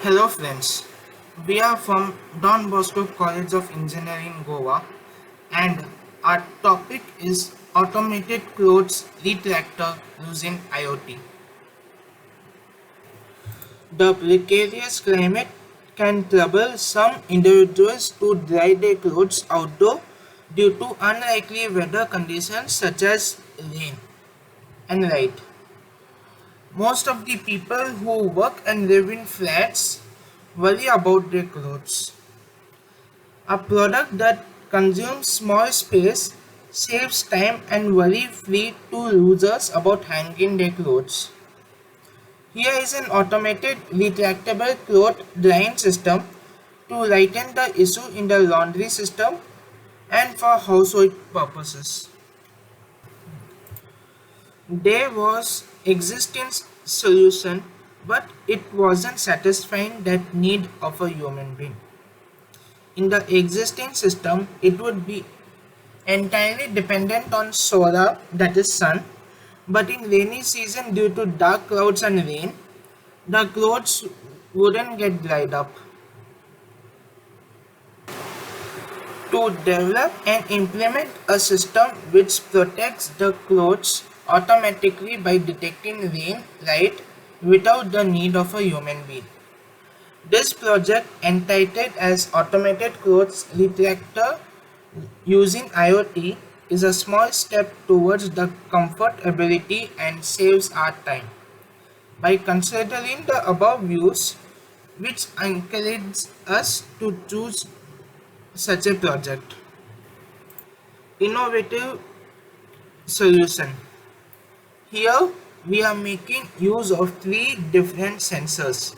Hello friends, we are from Don Bosco College of Engineering Goa and our topic is automated clothes retractor using IoT. The precarious climate can trouble some individuals to dry their clothes outdoor due to unlikely weather conditions such as rain and light. Most of the people who work and live in flats worry about their clothes. A product that consumes small space, saves time and worry-free to users about hanging their clothes. Here is an automated retractable cloth drying system to lighten the issue in the laundry system and for household purposes. There was existing solution, but it wasn't satisfying that need of a human being. In the existing system, it would be entirely dependent on solar, that is sun, but in rainy season due to dark clouds and rain, the clothes wouldn't get dried up. To develop and implement a system which protects the clothes automatically by detecting rain, light without the need of a human being. This project, entitled as Automated Clothes Retractor using IoT, is a small step towards the comfortability and saves our time. By considering the above views, which encourages us to choose such a project. Innovative solution. Here we are making use of three different sensors: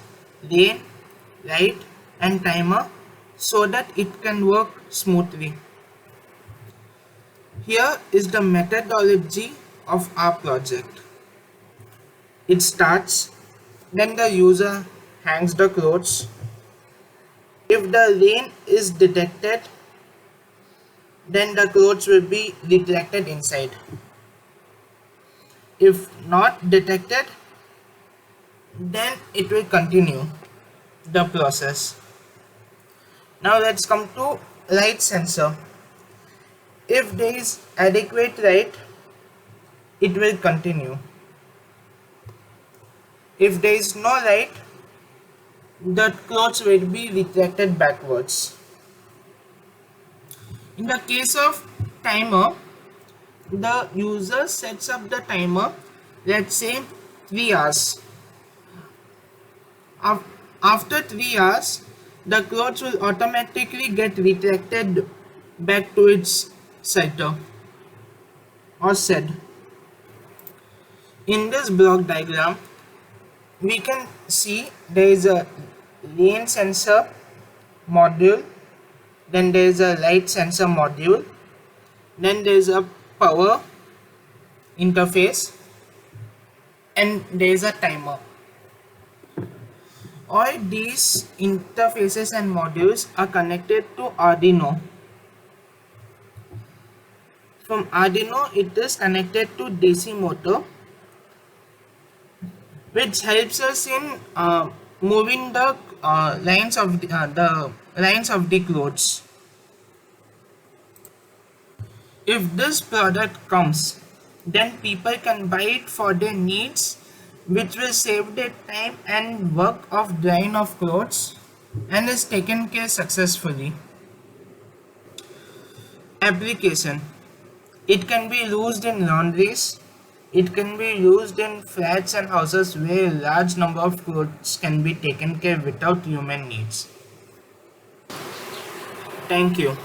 rain, light and timer so that it can work smoothly. Here is the methodology of our project. It starts, then the user hangs the clothes. If the rain is detected, then the clothes will be retracted inside. If not detected, then it will continue the process. Now let's come to light sensor. If there is adequate light, it will continue. If there is no light, the clothes will be retracted backwards. In the case of timer, the user sets up the timer, let's say 3 hours. After 3 hours, the clothes will automatically get retracted back to its center or shed. In this block diagram, we can see there is a rain sensor module, then there is a light sensor module, then there is a power interface, and there is a timer. All these interfaces and modules are connected to Arduino. From Arduino, it is connected to DC motor, which helps us in moving the lines of the clothes. If this product comes, then people can buy it for their needs, which will save their time and work of drying of clothes and is taken care successfully. Application. It can be used in laundries. It can be used in flats and houses where a large number of clothes can be taken care without human needs. Thank you.